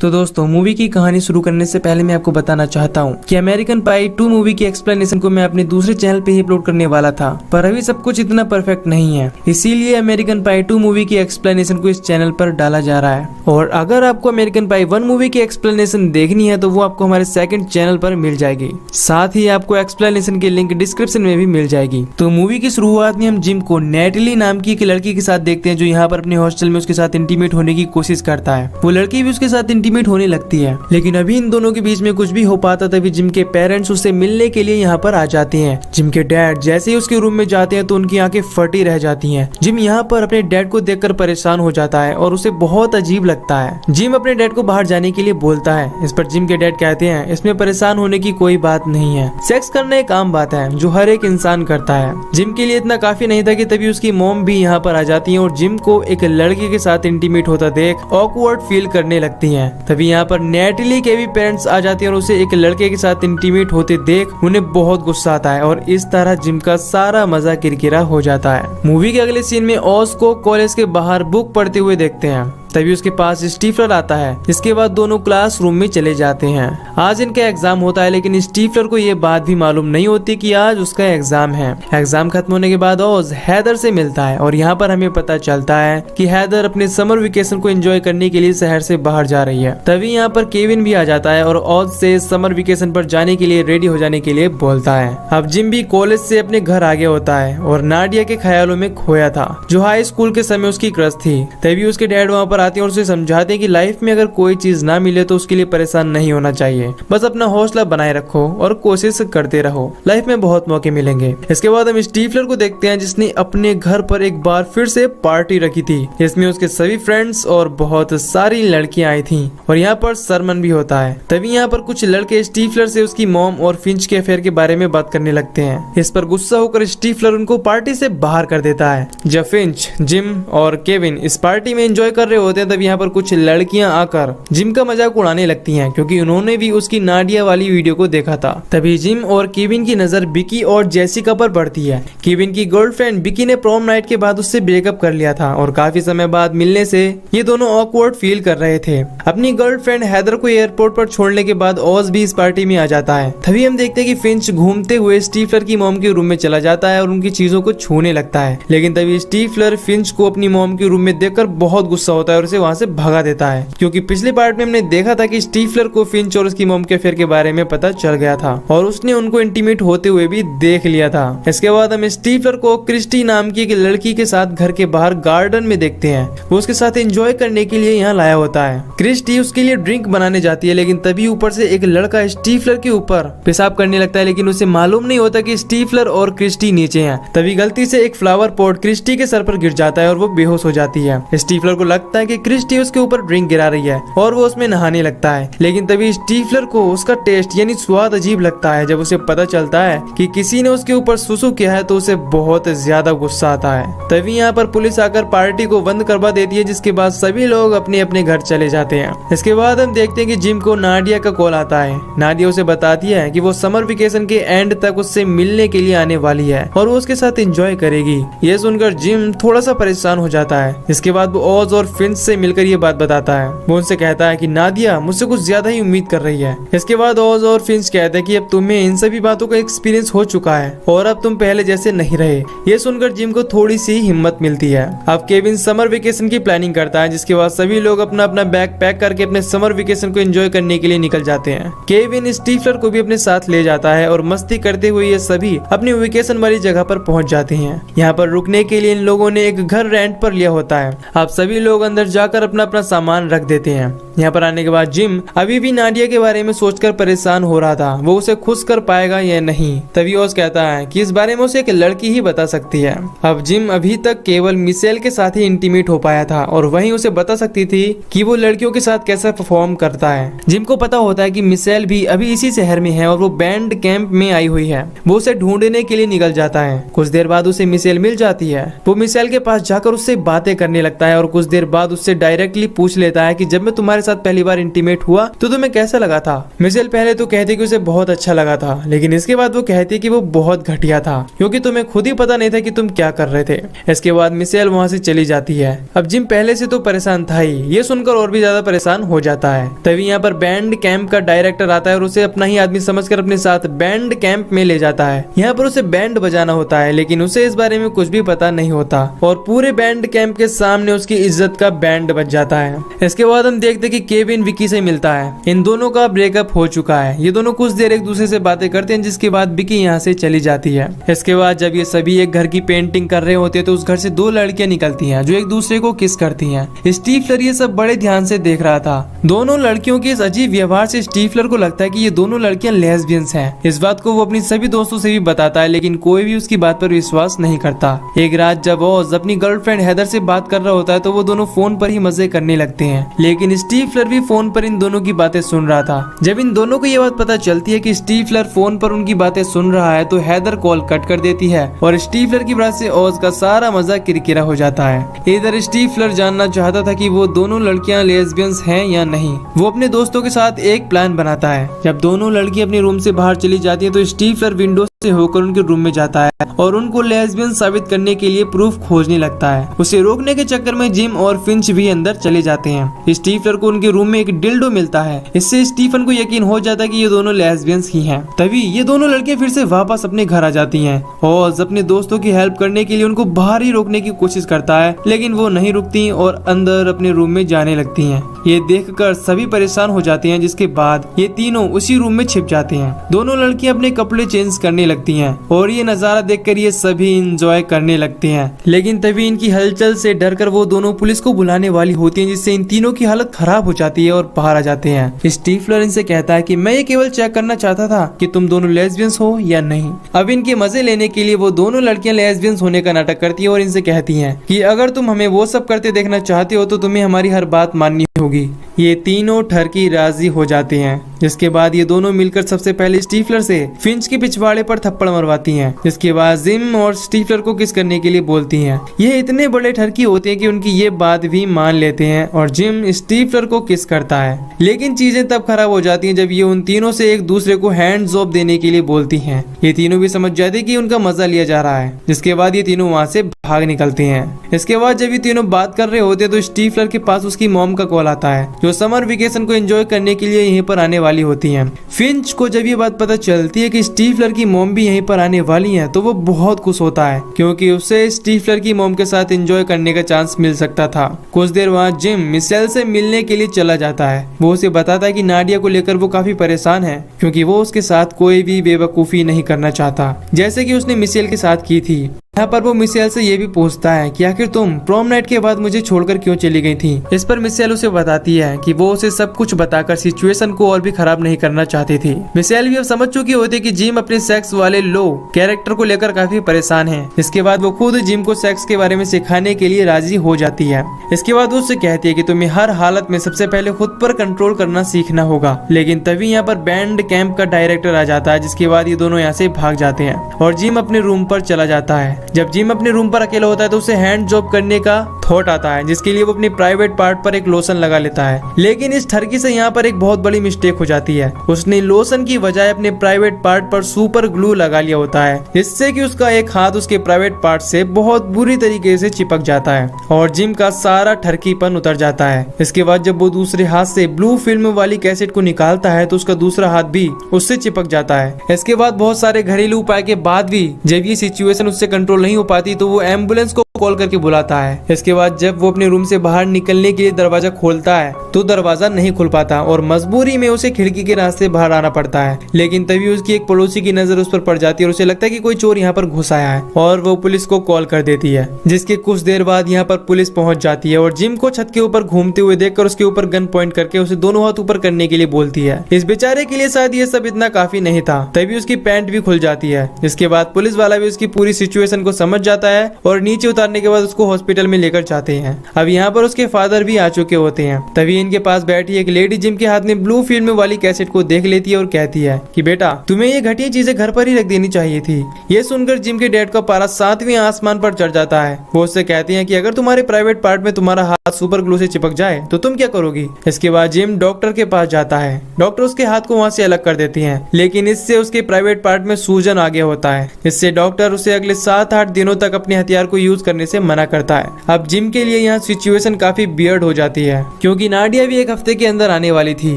तो दोस्तों मूवी की कहानी शुरू करने से पहले मैं आपको बताना चाहता हूँ कि अमेरिकन पाई 2 मूवी की एक्सप्लेनेशन को मैं अपने दूसरे चैनल पे ही अपलोड करने वाला था, पर अभी सब कुछ इतना परफेक्ट नहीं है, इसीलिए अमेरिकन पाई 2 मूवी की एक्सप्लेनेशन को इस चैनल पर डाला जा रहा है। और अगर आपको अमेरिकन पाई 1 मूवी की एक्सप्लेनेशन देखनी है तो वो आपको हमारे सेकंड चैनल पर मिल जाएगी, साथ ही आपको एक्सप्लेनेशन की लिंक डिस्क्रिप्शन में भी मिल जाएगी। तो मूवी की शुरुआत में हम जिम को नेटली नाम की एक लड़की के साथ देखते हैं जो यहाँ पर अपने हॉस्टल में उसके साथ इंटीमेट होने की कोशिश करता है। वो लड़की भी उसके साथ इंटीमेट होने लगती है, लेकिन अभी इन दोनों के बीच में कुछ भी हो पाता तभी जिम के पेरेंट्स उससे मिलने के लिए यहाँ पर आ जाते हैं। जिम के डैड जैसे ही उसके रूम में जाते हैं तो उनकी आंखें फटी रह जाती हैं। जिम यहाँ पर अपने डैड को देखकर परेशान हो जाता है और उसे बहुत अजीब लगता है। जिम अपने डैड को बाहर जाने के लिए बोलता है। इस पर जिम के डैड कहते हैं इसमें परेशान होने की कोई बात नहीं है, सेक्स करना एक आम बात है जो हर एक इंसान करता है। जिम के लिए इतना काफी नहीं था कि तभी उसकी मॉम भी यहाँ पर आ जाती है और जिम को एक लड़की के साथ इंटीमेट होता देख ऑकवर्ड फील करने लगती है। तभी यहाँ पर नेटली के भी पेरेंट्स आ जाते हैं और उसे एक लड़के के साथ इंटीमेट होते देख उन्हें बहुत गुस्सा आता है और इस तरह जिम का सारा मजा किरकिरा हो जाता है। मूवी के अगले सीन में ऑज को कॉलेज के बाहर बुक पढ़ते हुए देखते हैं। तभी उसके पास स्टीफलर आता है। इसके बाद दोनों क्लासरूम में चले जाते हैं। आज इनका एग्जाम होता है, लेकिन स्टीफलर को ये बात भी मालूम नहीं होती कि आज उसका एग्जाम है। एग्जाम खत्म होने के बाद ऑज हैदर से मिलता है और यहाँ पर हमें पता चलता है कि हैदर अपने समर वेकेशन को एंजॉय करने के लिए शहर से बाहर जा रही है। तभी यहाँ पर केविन भी आ जाता है और ऑज से समर वेकेशन पर जाने के लिए रेडी हो जाने के लिए बोलता है। अब जिम भी कॉलेज से अपने घर आ गया होता है और नाडिया के ख्यालों में खोया था जो हाई स्कूल के समय उसकी क्रश थी। तभी उसके डैड वहाँ पर आते हैं और उसे समझाते हैं कि लाइफ में अगर कोई चीज ना मिले तो उसके लिए परेशान नहीं होना चाहिए, बस अपना हौसला बनाए रखो और कोशिश करते रहो, लाइफ में बहुत मौके मिलेंगे। इसके बाद हम स्टीफलर को देखते हैं जिसने अपने घर पर एक बार फिर से पार्टी रखी थी। इसमें उसके सभी फ्रेंड्स और बहुत सारी लड़कियां आई थी और यहाँ पर सरमन भी होता है। तभी यहाँ पर कुछ लड़के स्टीफलर से उसकी मॉम और फिंच के अफेयर के बारे में बात करने लगते हैं। इस पर गुस्सा होकर स्टीफलर उनको पार्टी से बाहर कर देता है। जब फिंच, जिम और केविन इस पार्टी में एंजॉय कर रहे होते हैं तभी यहाँ पर कुछ लड़कियां आकर जिम का मजाक उड़ाने लगती हैं क्योंकि उन्होंने भी उसकी नाडिया वाली वीडियो को देखा था। तभी जिम और केविन की नजर बिकी और जेसिका पर पड़ती है। केविन की गर्लफ्रेंड बिकी ने प्रॉम नाइट के बाद उससे ब्रेकअप कर लिया था और काफी समय बाद मिलने से ये दोनों ऑकवर्ड फील कर रहे थे। अपनी गर्लफ्रेंड हैदर को एयरपोर्ट पर छोड़ने के बाद ऑज भी इस पार्टी में आ जाता है। तभी हम देखते हैं कि फिंच घूमते हुए स्टीफलर की मॉम के रूम में चला जाता है और उनकी चीजों को छूने लगता है, लेकिन तभी स्टीफलर फिंच को अपनी मॉम के रूम में देखकर बहुत गुस्सा होता है और उसे वहां से भगा देता है क्योंकि पिछले पार्ट में हमने देखा था कि स्टीफलर को फिंच और उसकी मॉम के अफेयर के बारे में पता चल गया था और उसने उनको इंटीमेट होते हुए भी देख लिया था। इसके बाद हम स्टीफलर को क्रिस्टी नाम की एक लड़की के साथ घर के बाहर गार्डन में देखते हैं। वो उसके साथ एंजॉय करने के लिए यहाँ लाया होता है। क्रिस्टी उसके लिए ड्रिंक बनाने जाती है, लेकिन तभी ऊपर से एक लड़का स्टीफलर के ऊपर पेशाब करने लगता है, लेकिन उसे मालूम नहीं होता कि स्टीफलर और क्रिस्टी नीचे हैं। तभी गलती से एक फ्लावर पॉट क्रिस्टी के सर पर गिर जाता है और वो बेहोश हो जाती है। स्टीफलर को लगता है कि क्रिस्टी उसके ऊपर ड्रिंक गिरा रही है और वो उसमें नहाने लगता है, लेकिन तभी स्टीफलर को उसका टेस्ट यानी स्वाद अजीब लगता है। जब उसे पता चलता है कि किसी ने उसके ऊपर सुसु किया है तो उसे बहुत ज्यादा गुस्सा आता है। तभी यहाँ पर पुलिस आकर पार्टी को बंद करवा देती है, जिसके बाद सभी लोग अपने अपने घर चले जाते हैं। इसके बाद हम देखते हैं कि जिम को नाडिया का कॉल आता है। नाडिया उसे बताती है कि वो समर वेकेशन के एंड तक उससे मिलने के लिए आने वाली है और वो उसके साथ एंजॉय करेगी। ये सुनकर जिम थोड़ा सा परेशान हो जाता है। इसके बाद वो ऑज और फिंच से मिलकर ये बात बताता है। वो उनसे कहता है कि नादिया मुझसे कुछ ज्यादा ही उम्मीद कर रही है। इसके बाद ऑज और फिंच कहते हैं कि अब तुम्हें इन सभी बातों का एक्सपीरियंस हो चुका है और अब तुम पहले जैसे नहीं रहे। ये सुनकर जिम को थोड़ी सी हिम्मत मिलती है। अब केविन समर वेकेशन की प्लानिंग करता है, जिसके बाद सभी लोग अपना अपना बैग पैक करके अपने समर वेकेशन को एंजॉय करने के लिए निकल जाते हैं। केविन स्टीफलर को भी अपने साथ ले जाता है और मस्ती करते हुए ये सभी अपनी वेकेशन वाली जगह पर पहुंच जाते हैं। यहाँ पर रुकने के लिए इन लोगों ने एक घर रेंट पर लिया होता है। अब सभी लोग अंदर जाकर अपना अपना सामान रख देते हैं। यहाँ पर आने के बाद जिम अभी भी नाडिया के बारे में सोचकर परेशान हो रहा था, वो उसे खुश कर पाएगा या नहीं। तभी ओज कहता है कि इस बारे में उसे एक लड़की ही बता सकती है। अब जिम अभी तक केवल मिशेल के साथ ही इंटीमेट हो पाया था और वही उसे बता सकती थी कि वो लड़कियों के साथ कैसा परफॉर्म करता है। जिम को पता होता है कि मिशेल भी अभी इसी शहर में है और वो बैंड कैंप में आई हुई है। वो उसे ढूंढने के लिए निकल जाता है। कुछ देर बाद उसे मिशेल मिल जाती है। वो मिशेल के पास जाकर उससे बातें करने लगता है और कुछ देर बाद उससे डायरेक्टली पूछ लेता है कि जब मैं तुम्हारे तुम्हारे साथ पहली बार इंटीमेट हुआ तो तुम्हें कैसा लगा था? मिशेल पहले तो कहती कि उसे बहुत अच्छा लगा था, लेकिन इसके बाद वो कहती कि वो बहुत घटिया था क्योंकि तुम्हें खुद ही पता नहीं था कि तुम क्या कर रहे थे। इसके बाद मिशेल वहाँ से चली जाती है। अब जिम पहले से तो परेशान था ही, ये सुनकर और भी ज्यादा परेशान हो जाता है। तभी यहाँ पर बैंड कैंप का डायरेक्टर आता है और उसे अपना ही आदमी समझकर अपने साथ बैंड कैंप में ले जाता है। यहाँ पर उसे बैंड बजाना होता है, लेकिन उसे इस बारे में कुछ भी पता नहीं होता और पूरे बैंड कैंप के सामने उसकी इज्जत का बैंड बज जाता है। इसके बाद हम देखते कि केविन विकी से मिलता है। इन दोनों का ब्रेकअप हो चुका है। ये दोनों कुछ देर एक दूसरे से बातें करते हैं, जिसके बाद विकी यहाँ से चली जाती है। इसके बाद जब ये सभी एक घर की पेंटिंग कर रहे होते हैं तो उस घर से दो लड़कियां निकलती हैं जो एक दूसरे को किस करती हैं। स्टीफलर ये सब बड़े ध्यान से देख रहा था। दोनों लड़कियों के इस अजीब व्यवहार से स्टीफलर को लगता है कि ये दोनों लड़कियां लेस्बियंस हैं। इस बात को वो अपनी सभी दोस्तों से भी बताता है, लेकिन कोई भी उसकी बात पर विश्वास नहीं करता। एक रात जब ओज अपनी गर्लफ्रेंड हेदर से बात कर रहा होता है तो वो दोनों फोन पर ही मजे करने लगते हैं, लेकिन स्टीफलर भी फोन पर इन दोनों की बातें सुन रहा था। जब इन दोनों को ये बात पता चलती है कि स्टीफलर फोन पर उनकी बातें सुन रहा है तो हेदर कॉल कट कर देती है और स्टीफलर की बात से ओज का सारा मजा किरकिरा हो जाता है। इधर स्टीफलर जानना चाहता था कि वो दोनों लड़कियां लेस्बियंस हैं या नहीं। वो अपने दोस्तों के साथ एक प्लान बनाता है। जब दोनों लड़कियां अपने रूम से बाहर चली जाती हैं तो स्टीफलर विंडो से होकर उनके रूम में जाता है और उनको लेस्बियन साबित करने के लिए प्रूफ खोजने लगता है। उसे रोकने के चक्कर में जिम और फिंच भी अंदर चले जाते हैं। स्टीफलर को उनके रूम में एक डिल्डो मिलता है। इससे स्टीफन को यकीन हो जाता है कि ये दोनों लेस्बियंस ही हैं। तभी ये दोनों लड़कियां फिर से वापस अपने घर आ जाती हैं और अपने दोस्तों की हेल्प करने के लिए उनको बाहर ही रोकने की कोशिश करता है, लेकिन वो नहीं रुकती और अंदर अपने रूम में जाने लगती हैं। ये देखकर सभी परेशान हो जाते हैं, जिसके बाद ये तीनों उसी रूम में छिप जाते हैं। दोनों लड़कियां अपने कपड़े चेंज करने लगती हैं और ये नजारा देखकर ये सभी इंजॉय करने लगते हैं। लेकिन तभी इनकी हलचल से डरकर वो दोनों पुलिस को बुलाने वाली होती हैं, जिससे इन तीनों की हालत खराब हो जाती है और बाहर आ जाते हैं। स्टीफलर इनसे कहता है कि मैं ये केवल चेक करना चाहता था कि तुम दोनों लेस्बियंस हो या नहीं। अब इनके मजे लेने के लिए वो दोनों लड़कियां लेस्बियंस होने का नाटक करती है और इनसे कहती हैं कि अगर तुम हमें वो सब करते देखना चाहते हो तो तुम्हें हमारी हर बात माननी होगी। ये तीनों ठरकी राजी हो जाते हैं, जिसके बाद ये दोनों मिलकर सबसे पहले स्टीफलर से फिंच के पिछवाड़े पर थप्पड़ मरवाती हैं। जिसके बाद जिम और स्टीफलर को किस करने के लिए बोलती हैं। ये इतने बड़े ठरकी होते हैं कि उनकी ये बात भी मान लेते हैं और जिम स्टीफलर को किस करता है। लेकिन चीजें तब खराब हो जाती हैं जब ये उन तीनों से एक दूसरे को हैंड जॉब देने के लिए बोलती हैं। ये तीनों भी समझ जाते हैं कि उनका मजा लिया जा रहा है। जिसके बाद ये तीनों वहाँ से भाग निकलते हैं। इसके बाद जब ये तीनों बात कर रहे होते हैं तो स्टीफलर के पास उसकी मॉम का कॉल आता है, जो समर वेकेशन को एंजॉय करने के लिए यहीं पर आने वाली होती हैं। फिंच को जब ये बात पता चलती है कि स्टीफलर की मॉम भी यहीं पर आने वाली हैं, तो वो बहुत खुश होता है क्योंकि उसे स्टीफलर की मॉम के साथ एंजॉय करने का चांस मिल सकता था। कुछ देर वहाँ जिम मिशेल से मिलने के लिए चला जाता है। वो उसे बताता है कि नाडिया को लेकर वो काफी परेशान है क्योंकि वो उसके साथ कोई भी बेवकूफी नहीं करना चाहता, जैसे कि उसने मिशेल के साथ की थी। यहाँ पर वो मिशेल से ये भी पूछता है कि आखिर तुम प्रॉम नाइट के बाद मुझे छोड़कर क्यों चली गई थी। इस पर मिशेल उसे बताती है कि वो उसे सब कुछ बताकर सिचुएशन को और भी खराब नहीं करना चाहती थी। मिशेल भी अब समझ चुकी होती है कि जिम अपने सेक्स वाले लो कैरेक्टर को लेकर काफी परेशान है। इसके बाद वो खुद जिम को सेक्स के बारे में सिखाने के लिए राजी हो जाती है। इसके बाद वो उससे कहती है कि तुम्हें हर हालत में सबसे पहले खुद पर कंट्रोल करना सीखना होगा। लेकिन तभी यहाँ पर बैंड कैंप का डायरेक्टर आ जाता है, जिसके बाद ये दोनों यहाँ से भाग जाते हैं और जिम अपने रूम पर चला जाता है। जब जिम अपने रूम पर अकेला होता है तो उसे हैंड जॉब करने का थॉट आता है, जिसके लिए वो अपने प्राइवेट पार्ट पर एक लोशन लगा लेता है। लेकिन इस ठरकी से यहाँ पर एक बहुत बड़ी मिस्टेक हो जाती है। उसने लोशन की बजाय अपने प्राइवेट पार्ट पर सुपर ग्लू लगा लिया होता है, जिससे कि उसका एक हाथ उसके प्राइवेट पार्ट से बहुत बुरी तरीके से चिपक जाता है और जिम का सारा ठरकीपन उतर जाता है। इसके बाद जब वो दूसरे हाथ से ब्लू फिल्म वाली कैसेट को निकालता है तो उसका दूसरा हाथ भी उससे चिपक जाता है। इसके बाद बहुत सारे घरेलू उपाय के बाद भी जब ये सिचुएशन उससे कंट्रोल नहीं हो पाती तो वो एम्बुलेंस को कॉल करके बुलाता है। इसके बाद जब वो अपने रूम से बाहर निकलने के लिए दरवाजा खोलता है तो दरवाजा नहीं खुल पाता और मजबूरी में उसे खिड़की के रास्ते बाहर आना पड़ता है। लेकिन तभी उसकी एक पड़ोसी की नजर उस पर पड़ जाती है और उसे लगता है कि कोई चोर यहाँ पर घुस आया है और वो पुलिस को कॉल कर देती है। जिसके कुछ देर बाद यहाँ पर पुलिस पहुंच जाती है और जिम को छत के ऊपर घूमते हुए देखकर उसके ऊपर गन पॉइंट करके उसे दोनों हाथ ऊपर करने के लिए बोलती है। इस बेचारे के लिए शायद ये सब इतना काफी नहीं था, तभी उसकी पैंट भी खुल जाती है। इसके बाद पुलिस वाला भी उसकी पूरी सिचुएशन को समझ जाता है और नीचे उतारने मारने के बाद उसको हॉस्पिटल में लेकर जाते हैं। अब यहाँ पर उसके फादर भी आ चुके होते हैं। तभी इनके पास बैठी एक लेडी जिम के हाथ में ब्लू फिल्म वाली कैसेट को देख लेती है और कहती है कि बेटा तुम्हें ये घटिया चीजें घर पर ही रख देनी चाहिए थी। ये सुनकर जिम के डैड का पारा 7वें आसमान पर चढ़ जाता है। वो उससे कहती है कि अगर तुम्हारे प्राइवेट पार्ट में तुम्हारा हाथ सुपर ग्लू से चिपक जाए तो तुम क्या करोगी। इसके बाद जिम डॉक्टर के पास जाता है। डॉक्टर उसके हाथ को वहाँ से अलग कर देती है, लेकिन इससे उसके प्राइवेट पार्ट में सूजन आ गया होता है। इससे डॉक्टर उसे अगले 7-8 दिनों तक अपने हथियार को यूज करने से मना करता है। अब जिम के लिए यहाँ सिचुएशन काफी बियर्ड हो जाती है, क्योंकि नाडिया भी एक हफ्ते के अंदर आने वाली थी।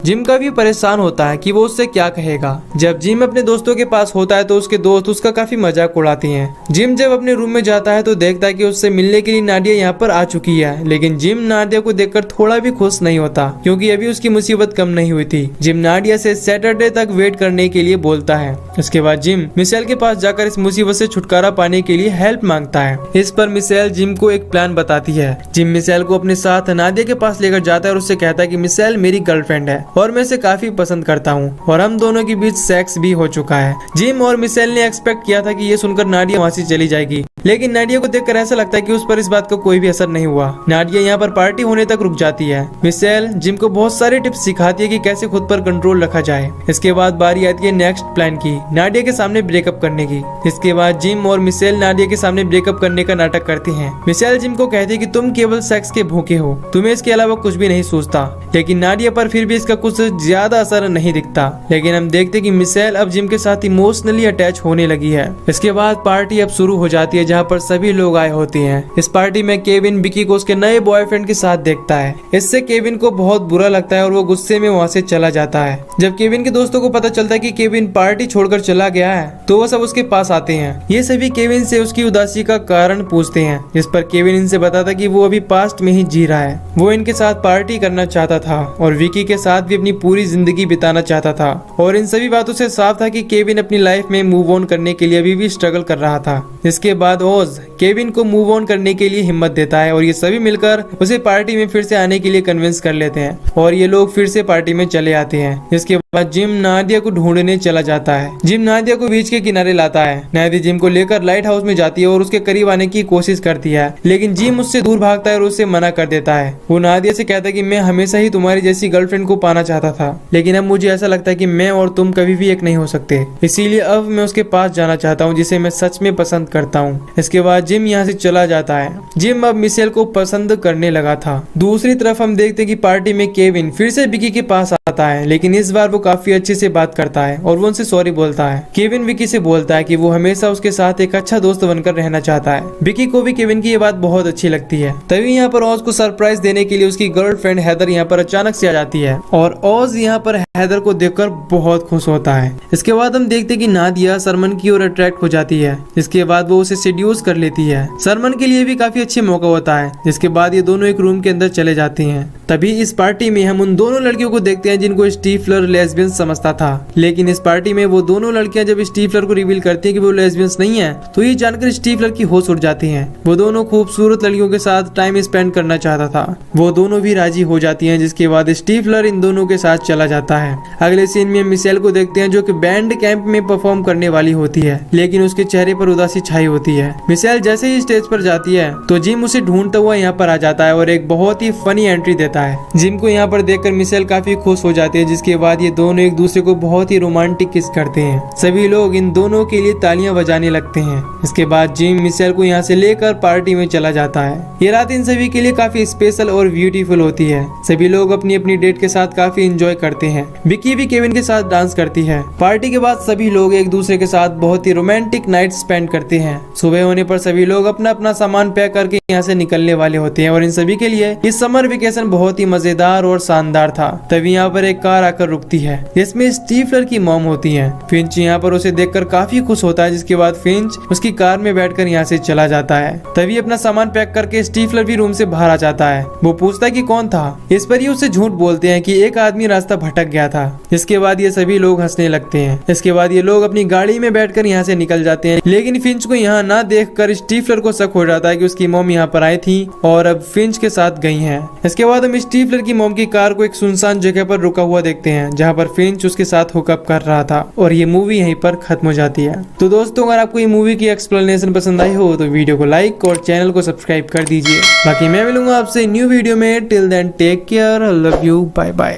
जिम का भी परेशान होता है कि वो उससे क्या कहेगा। जब जिम अपने दोस्तों के पास होता है तो उसके दोस्त उसका काफी मजाक उड़ाते हैं। जिम जब अपने रूम में जाता है तो देखता है कि उससे मिलने के लिए नाडिया यहाँ पर आ चुकी है, लेकिन जिम नाडिया को देखकर थोड़ा भी खुश नहीं होता, क्योंकि अभी उसकी मुसीबत कम नहीं हुई थी। जिम नाडिया से सैटरडे तक वेट करने के लिए बोलता है। उसके बाद जिम मिशेल के पास जाकर इस मुसीबत से छुटकारा पाने के लिए हेल्प मांगता है। इस पर मिशेल जिम को एक प्लान बताती है। जिम मिशेल को अपने साथ नादिया के पास लेकर जाता है और उससे कहता है कि मिशेल मेरी गर्लफ्रेंड है और मैं इसे काफी पसंद करता हूँ और हम दोनों के बीच सेक्स भी हो चुका है। जिम और मिशेल ने एक्सपेक्ट किया था कि ये सुनकर नाडिया वहाँ से चली जाएगी, लेकिन नाडिया को देखकर ऐसा लगता है कि उस पर इस बात का कोई भी असर नहीं हुआ। नाडिया यहाँ पर पार्टी होने तक रुक जाती है। मिशेल जिम को बहुत सारे टिप्स सिखाती है कि कैसे खुद पर कंट्रोल रखा जाए। इसके बाद बारी आती है नेक्स्ट प्लान की, नाडिया के सामने ब्रेकअप करने की। इसके बाद जिम और मिशेल नाडिया के सामने ब्रेकअप करने का नाटक करते हैं। मिशेल जिम को कहती है कि तुम केवल सेक्स के भूखे हो, तुम्हें इसके अलावा कुछ भी नहीं सोचता, लेकिन नाडिया पर फिर भी इसका कुछ ज्यादा असर नहीं दिखता। लेकिन हम देखते हैं कि मिशेल अब जिम के साथ इमोशनली अटैच होने लगी है। इसके बाद पार्टी अब शुरू हो जाती है, जहाँ पर सभी लोग आए होते हैं। इस पार्टी में केविन विकी को उसके नए बॉयफ्रेंड के साथ देखता है। इससे केविन को बहुत बुरा लगता है और वो गुस्से में वहाँ से चला जाता है। जब केविन के दोस्तों को पता चलता है कि केविन पार्टी छोड़कर चला गया है तो वो सब उसके पास आते हैं। ये सभी केविन से उसकी उदासी का कारण पूछते हैं, जिस पर केविन इनसे बताता कि वो अभी पास्ट में ही जी रहा है। वो इनके साथ पार्टी करना चाहता था और विकी के साथ भी अपनी पूरी जिंदगी बिताना चाहता था। और इन सभी बातों से साफ था कि केविन अपनी लाइफ में मूव ऑन करने के लिए अभी भी स्ट्रगल कर रहा था। इसके बाद ओज केविन को मूव ऑन करने के लिए हिम्मत देता है और ये सभी मिलकर उसे पार्टी में फिर से आने के लिए कन्विंस कर लेते हैं और ये लोग फिर से पार्टी में चले आते हैं। इसके बाद जिम नादिया को ढूंढने चला जाता है। जिम नादिया को बीच के किनारे लाता है। नादिया जिम को लेकर लाइट हाउस में जाती है और उसके करीब आने की कोशिश करती है, लेकिन जिम उससे दूर भागता है और उससे मना कर देता है। वो नादिया से कहता है कि मैं हमेशा ही तुम्हारी जैसी गर्लफ्रेंड को पाना चाहता था, लेकिन अब मुझे ऐसा लगता है कि मैं और तुम कभी भी एक नहीं हो सकते, इसीलिए अब मैं उसके पास जाना चाहता हूँ जिसे मैं सच में पसंद करता हूँ। इसके बाद जिम यहाँ से चला जाता है। जिम अब मिशेल को पसंद करने लगा था। दूसरी तरफ हम देखते हैं कि पार्टी में केविन फिर से विकी के पास आता है, लेकिन इस बार वो काफी अच्छे से बात करता है और वो उनसे सॉरी बोलता है। केविन विकी से बोलता है कि वो हमेशा उसके साथ एक अच्छा दोस्त बनकर रहना चाहता है। विकी को भी केविन की ये बात बहुत अच्छी लगती है। तभी यहाँ पर ओज को सरप्राइज देने के लिए उसकी गर्लफ्रेंड हैदर यहाँ पर अचानक से आ जाती है और ओज यहाँ पर हैदर को देखकर बहुत खुश होता है। इसके बाद हम देखते हैं कि नादिया सरमन की ओर अट्रैक्ट हो जाती है। इसके बाद वो उसे सेड्यूस कर लेती है। सरमन के लिए भी काफी अच्छी मौका होता है, जिसके बाद ये दोनों एक रूम के अंदर चले जाते हैं। तभी इस पार्टी में हम उन दोनों लड़कियों को देखते हैं जिनको स्टीफलर लेस्बियंस समझता था, लेकिन इस पार्टी में वो दोनों लड़कियां जब स्टीफलर को रिवील करती हैं कि वो लेस्बियंस नहीं है तो ये जानकर स्टीफलर की होश उड़ जाती है। वो दोनों खूबसूरत लड़कियों के साथ टाइम स्पेंड करना चाहता था। वो दोनों भी राजी हो जाती हैं, जिसके बाद स्टीफलर इन दोनों के साथ चला जाता है। अगले सीन में मिशेल को देखते हैं जो कि बैंड कैंप में परफॉर्म करने वाली होती है, लेकिन उसके चेहरे पर उदासी छाई होती है। मिशेल जैसे ही स्टेज पर जाती है तो जिम उसे ढूंढता हुआ यहाँ पर आ जाता है और एक बहुत ही फनी एंट्री देता है। जिम को यहाँ पर देखकर मिशेल काफी खुश हो जाती है, जिसके बाद ये दोनों एक दूसरे को बहुत ही रोमांटिक किस करते हैं। सभी लोग इन दोनों के लिए तालियां बजाने लगते हैं। इसके बाद जिम मिशेल को यहाँ से लेकर पार्टी में चला जाता है। ये रात इन सभी के लिए काफी स्पेशल और ब्यूटीफुल होती है। सभी लोग अपनी अपनी डेट के साथ काफी एंजॉय करते हैं। विकी भी केविन के साथ डांस करती है। पार्टी के बाद सभी लोग एक दूसरे के साथ बहुत ही रोमांटिक नाइट स्पेंड करते हैं। सुबह होने पर सभी लोग अपना अपना सामान पैक करके यहाँ से निकलने वाले होते हैं और इन सभी के लिए इस समर वेकेशन बहुत ही मजेदार और शानदार था। तभी यहाँ पर एक कार आकर रुकती है जिसमें स्टीफलर की मॉम होती है। फिंच यहाँ पर उसे देखकर काफी खुश होता है, जिसके बाद फिंच उसकी कार में बैठकर यहाँ से चला जाता है। तभी अपना सामान पैक करके स्टीफलर भी रूम से बाहर आ जाता है। वो पूछता है कि कौन था। इस पर ये उसे झूठ बोलते हैं कि एक आदमी रास्ता भटक गया था। इसके बाद ये सभी लोग हंसने लगते हैं। इसके बाद ये लोग अपनी गाड़ी में बैठकर यहाँ से निकल जाते हैं, लेकिन फिंच को यहाँ ना देखकर स्टीफलर को शक हो जाता है कि उसकी मॉम यहाँ पर आई थी और अब फिंच के साथ गई है। इसके बाद हम स्टीफलर की मॉम की कार को एक सुनसान जगह पर रुका हुआ देखते हैं जहाँ पर फिंच उसके साथ हुकअप कर रहा था और ये मूवी यहीं पर खत्म हो जाती है। तो दोस्तों अगर आपको ये मूवी की एक्सप्लेनेशन पसंद आई हो तो वीडियो को लाइक और चैनल को सब्सक्राइब कर दीजिए। बाकी मैं मिलूंगा आपसे न्यू वीडियो में। Till then take care, love you, bye bye.